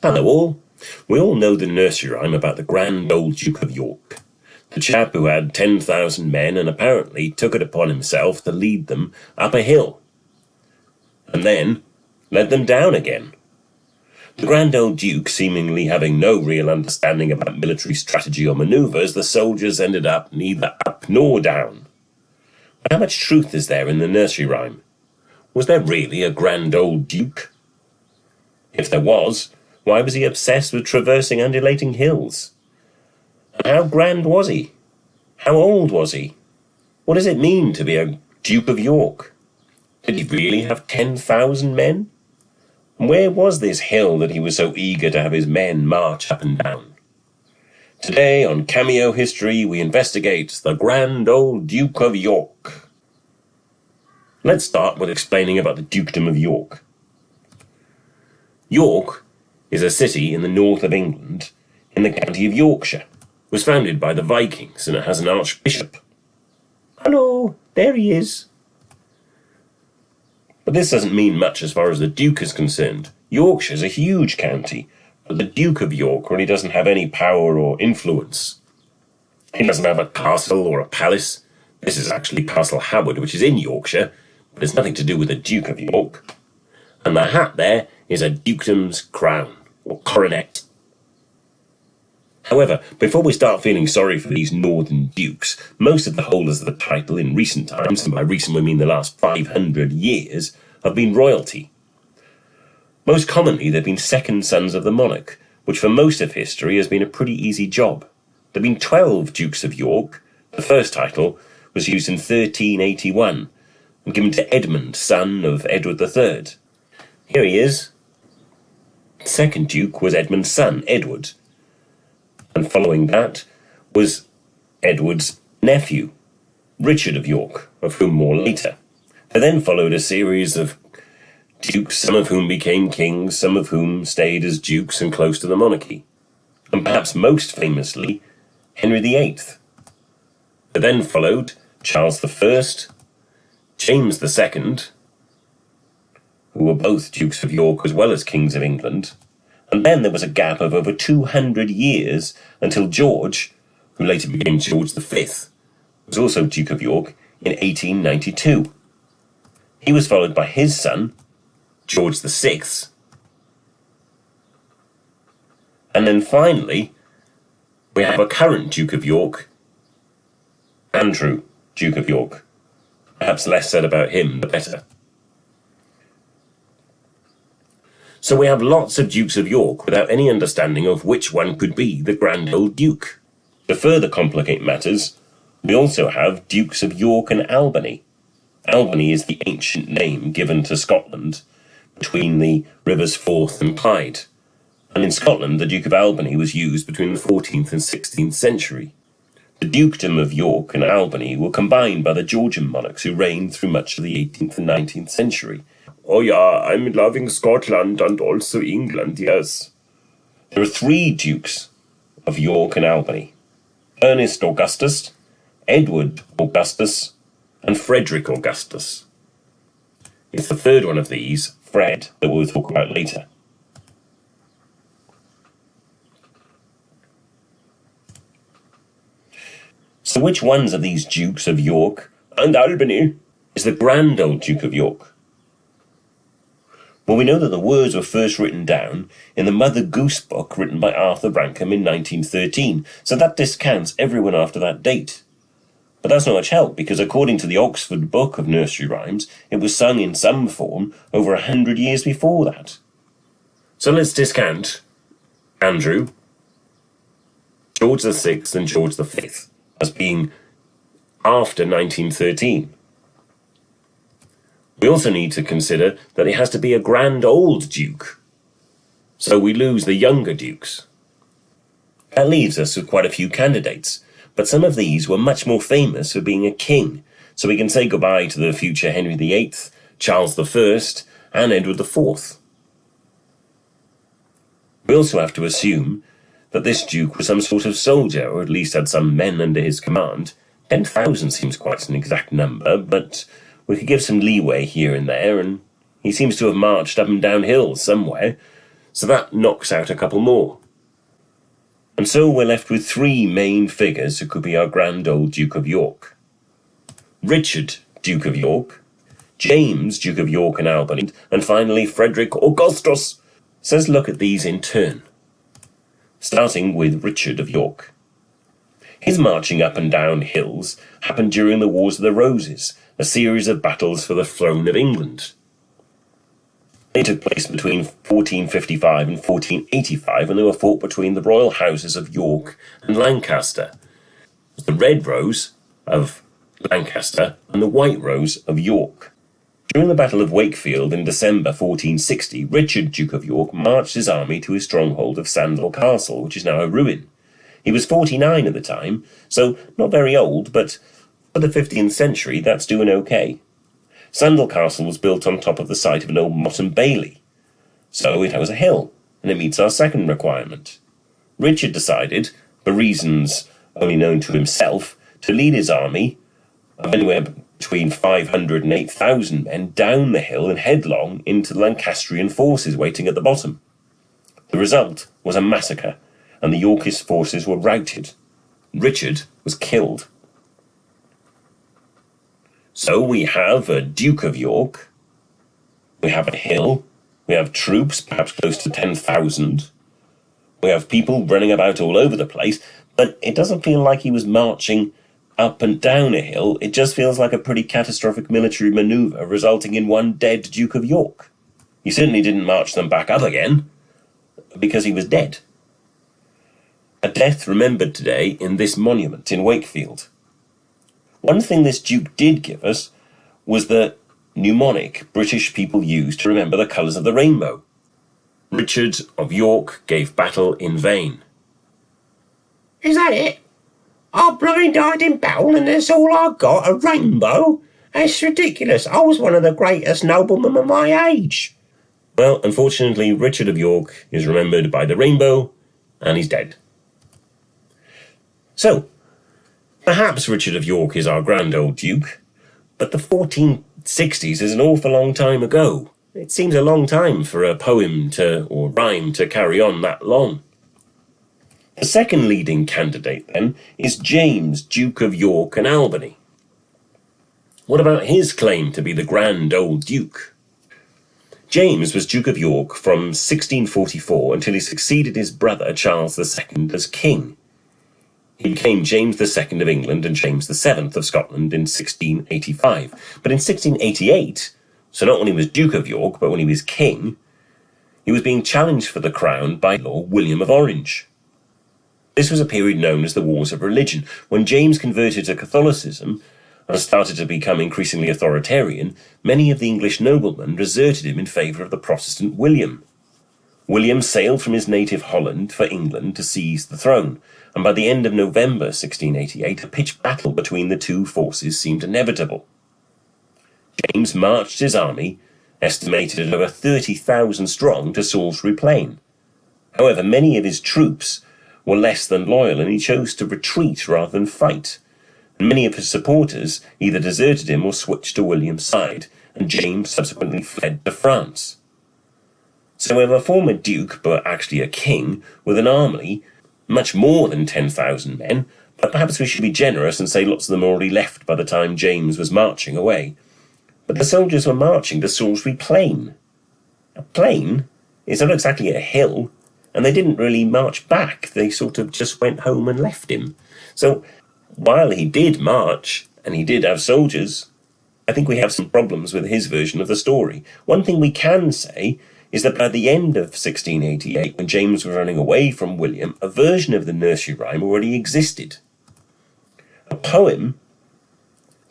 Hello all. We all know the nursery rhyme about the grand old Duke of York, the chap who had 10,000 men and apparently took it upon himself to lead them up a hill, and then led them down again. The grand old Duke seemingly having no real understanding about military strategy or manoeuvres, the soldiers ended up neither up nor down. But how much truth is there in the nursery rhyme? Was there really a grand old Duke? If there was, why was he obsessed with traversing undulating hills? And how grand was he? How old was he? What does it mean to be a Duke of York? Did he really have 10,000 men? And where was this hill that he was so eager to have his men march up and down? Today on Cameo History we investigate the grand old Duke of York. Let's start with explaining about the Dukedom of York. York is a city in the north of England in the county of Yorkshire. It was founded by the Vikings and it has an archbishop. Hello, there he is. But this doesn't mean much as far as the Duke is concerned. Yorkshire is a huge county, but the Duke of York really doesn't have any power or influence. He doesn't have a castle or a palace. This is actually Castle Howard, which is in Yorkshire, but it's nothing to do with the Duke of York. And the hat there is a dukedom's crown, or coronet. However, before we start feeling sorry for these northern dukes, most of the holders of the title in recent times, and by recent we mean the last 500 years, have been royalty. Most commonly they've been second sons of the monarch, which for most of history has been a pretty easy job. There have been 12 Dukes of York. The first title was used in 1381 and given to Edmund, son of Edward III. Here he is. The second Duke was Edmund's son, Edward. And following that was Edward's nephew, Richard of York, of whom more later. There then followed a series of dukes, some of whom became kings, some of whom stayed as dukes and close to the monarchy. And perhaps most famously, Henry VIII. There then followed Charles I, James II, who were both Dukes of York as well as Kings of England. And then there was a gap of over 200 years until George, who later became George V, was also Duke of York in 1892. He was followed by his son, George VI. And then finally, we have a current Duke of York, Andrew, Duke of York. Perhaps less said about him, the better. So we have lots of Dukes of York without any understanding of which one could be the grand old Duke. To further complicate matters, we also have Dukes of York and Albany. Albany is the ancient name given to Scotland between the rivers Forth and Clyde. And in Scotland, the Duke of Albany was used between the 14th and 16th century. The Dukedom of York and Albany were combined by the Georgian monarchs who reigned through much of the 18th and 19th century. Oh yeah, I'm loving Scotland and also England, yes. There are 3 Dukes of York and Albany: Ernest Augustus, Edward Augustus, and Frederick Augustus. It's the third one of these, Fred, that we'll talk about later. So which ones of these Dukes of York and Albany is the grand old Duke of York? Well, we know that the words were first written down in the Mother Goose book written by Arthur Rankum in 1913, so that discounts everyone after that date. But that's not much help, because according to the Oxford Book of Nursery Rhymes, it was sung in some form over 100 years before that. So let's discount Andrew, George VI and George V as being after 1913. We also need to consider that it has to be a grand old duke, so we lose the younger dukes. That leaves us with quite a few candidates, but some of these were much more famous for being a king, so we can say goodbye to the future Henry VIII, Charles I, and Edward IV. We also have to assume that this duke was some sort of soldier, or at least had some men under his command. 10,000 seems quite an exact number, but we could give some leeway here and there, and he seems to have marched up and down hills somewhere, So that knocks out a couple more. And so we're left with three main figures who could be our grand old Duke of York. Richard, Duke of York, James, Duke of York and Albany, and finally Frederick Augustus. So let's look at these in turn, starting with Richard of York. His marching up and down hills happened during the Wars of the Roses, a series of battles for the throne of England. They took place between 1455 and 1485, and they were fought between the royal houses of York and Lancaster. The Red Rose of Lancaster and the White Rose of York. During the Battle of Wakefield in December 1460, Richard, Duke of York, marched his army to his stronghold of Sandal Castle, which is now a ruin. He was 49 at the time, so not very old, but for the 15th century, that's doing okay. Sandal Castle was built on top of the site of an old motte and bailey, so it was a hill, and it meets our second requirement. Richard decided, for reasons only known to himself, to lead his army of anywhere between 500 and 8,000 men down the hill and headlong into the Lancastrian forces waiting at the bottom. The result was a massacre, and the Yorkist forces were routed. Richard was killed. So we have a Duke of York, we have a hill, we have troops, perhaps close to 10,000, we have people running about all over the place, but it doesn't feel like he was marching up and down a hill. It just feels like a pretty catastrophic military manoeuvre resulting in one dead Duke of York. He certainly didn't march them back up again, because he was dead. A death remembered today in this monument in Wakefield. One thing this Duke did give us was the mnemonic British people used to remember the colours of the rainbow. Richard of York gave battle in vain. Is that it? I blind died in battle and that's all I got, a rainbow? That's ridiculous. I was one of the greatest noblemen of my age. Well, unfortunately, Richard of York is remembered by the rainbow, and he's dead. So, perhaps Richard of York is our grand old Duke, but the 1460s is an awful long time ago. It seems a long time for a poem or rhyme to carry on that long. The second leading candidate, then, is James, Duke of York and Albany. What about his claim to be the grand old Duke? James was Duke of York from 1644 until he succeeded his brother Charles II as king. He became James II of England and James VII of Scotland in 1685. But in 1688, so not when he was Duke of York, but when he was king, he was being challenged for the crown by Lord William of Orange. This was a period known as the Wars of Religion. When James converted to Catholicism and started to become increasingly authoritarian, many of the English noblemen deserted him in favour of the Protestant William. William sailed from his native Holland for England to seize the throne, and by the end of November 1688, a pitched battle between the two forces seemed inevitable. James marched his army, estimated at over 30,000 strong, to Salisbury Plain. However, many of his troops were less than loyal, and he chose to retreat rather than fight. And many of his supporters either deserted him or switched to William's side, and James subsequently fled to France. So we have a former duke, but actually a king, with an army much more than 10,000 men, but perhaps we should be generous and say lots of them already left by the time James was marching away. But the soldiers were marching to Salisbury Plain. A plain is not exactly a hill, and they didn't really march back. They sort of just went home and left him. So while he did march, and he did have soldiers, I think we have some problems with his version of the story. One thing we can say is that by the end of 1688, when James was running away from William, a version of the nursery rhyme already existed. A poem,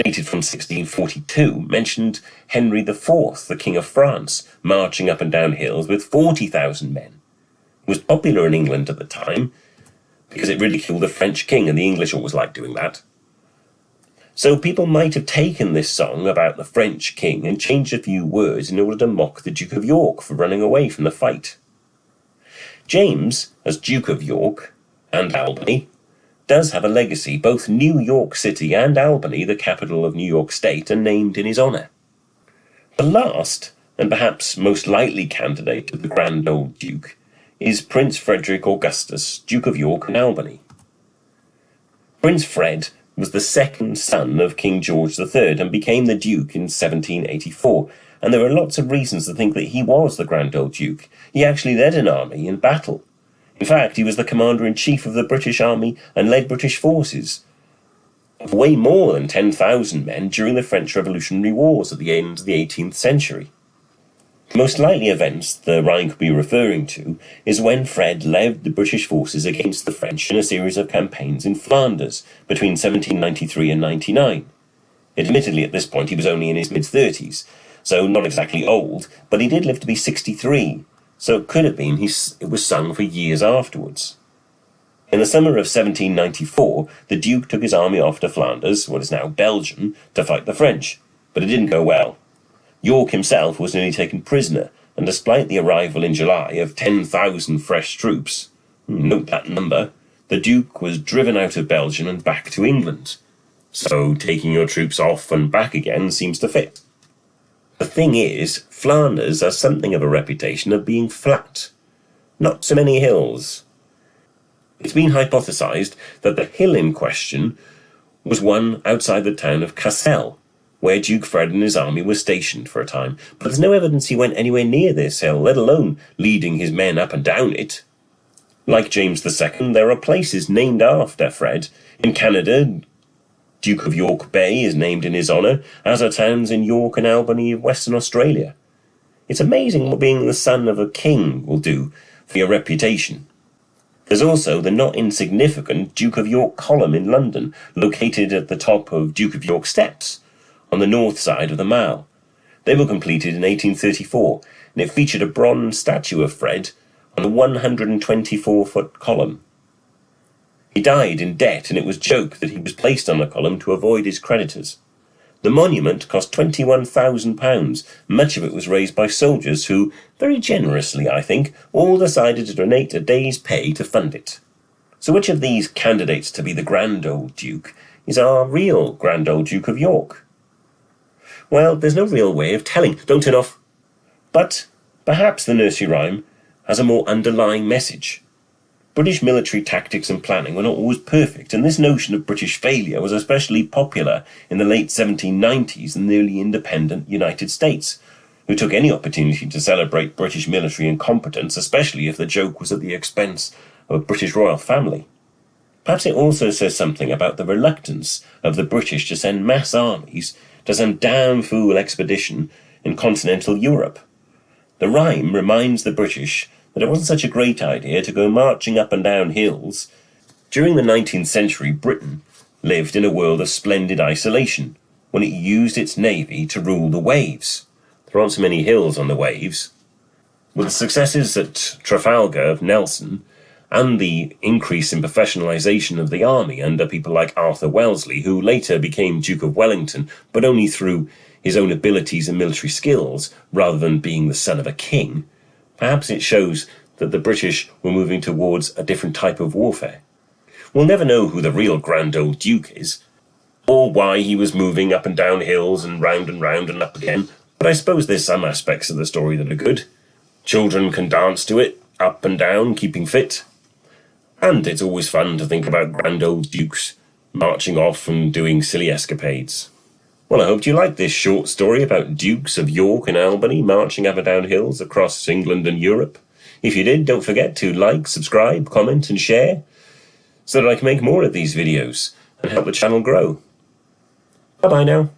dated from 1642, mentioned Henry IV, the King of France, marching up and down hills with 40,000 men. It was popular in England at the time because it ridiculed the French king, and the English always liked doing that. So people might have taken this song about the French king and changed a few words in order to mock the Duke of York for running away from the fight. James, as Duke of York and Albany, does have a legacy. Both New York City and Albany, the capital of New York State, are named in his honour. The last and perhaps most likely candidate of the Grand Old Duke, is Prince Frederick Augustus, Duke of York and Albany. Prince Fred was the second son of King George III and became the Duke in 1784, and there are lots of reasons to think that he was the Grand Old Duke. He actually led an army in battle. In fact, he was the commander-in-chief of the British Army and led British forces of way more than 10,000 men during the French Revolutionary Wars at the end of the 18th century. The most likely events the Rhine could be referring to is when Fred led the British forces against the French in a series of campaigns in Flanders between 1793 and 99. Admittedly, at this point he was only in his mid-30s, so not exactly old, but he did live to be 63, so it could have been it was sung for years afterwards. In the summer of 1794, the Duke took his army off to Flanders, what is now Belgium, to fight the French, but it didn't go well. York himself was nearly taken prisoner, and despite the arrival in July of 10,000 fresh troops, note that number, the Duke was driven out of Belgium and back to England. So taking your troops off and back again seems to fit. The thing is, Flanders has something of a reputation of being flat. Not so many hills. It's been hypothesized that the hill in question was one outside the town of Cassel, where Duke Fred and his army were stationed for a time, but there's no evidence he went anywhere near this hill, let alone leading his men up and down it. Like James II, there are places named after Fred. In Canada, Duke of York Bay is named in his honour, as are towns in York and Albany of Western Australia. It's amazing what being the son of a king will do for your reputation. There's also the not insignificant Duke of York Column in London, located at the top of Duke of York Steps, on the north side of the Mall. They were completed in 1834, and it featured a bronze statue of Fred on a 124-foot column. He died in debt, and it was joked that he was placed on the column to avoid his creditors. The monument cost £21,000. Much of it was raised by soldiers who, very generously I think, all decided to donate a day's pay to fund it. So which of these candidates to be the Grand Old Duke is our real Grand Old Duke of York? Well, there's no real way of telling. Don't turn off. But perhaps the nursery rhyme has a more underlying message. British military tactics and planning were not always perfect, and this notion of British failure was especially popular in the late 1790s in the newly independent United States, who took any opportunity to celebrate British military incompetence, especially if the joke was at the expense of a British royal family. Perhaps it also says something about the reluctance of the British to send mass armies to some damn fool expedition in continental Europe. The rhyme reminds the British that it wasn't such a great idea to go marching up and down hills. During the 19th century, Britain lived in a world of splendid isolation, when it used its navy to rule the waves. There aren't so many hills on the waves. With the successes at Trafalgar of Nelson, and the increase in professionalisation of the army under people like Arthur Wellesley, who later became Duke of Wellington, but only through his own abilities and military skills, rather than being the son of a king, perhaps it shows that the British were moving towards a different type of warfare. We'll never know who the real Grand Old Duke is, or why he was moving up and down hills and round and up again, but I suppose there's some aspects of the story that are good. Children can dance to it, up and down, keeping fit. And it's always fun to think about Grand Old Dukes marching off and doing silly escapades. Well, I hope you liked this short story about Dukes of York and Albany marching up and down hills across England and Europe. If you did, don't forget to like, subscribe, comment and share so that I can make more of these videos and help the channel grow. Bye-bye now.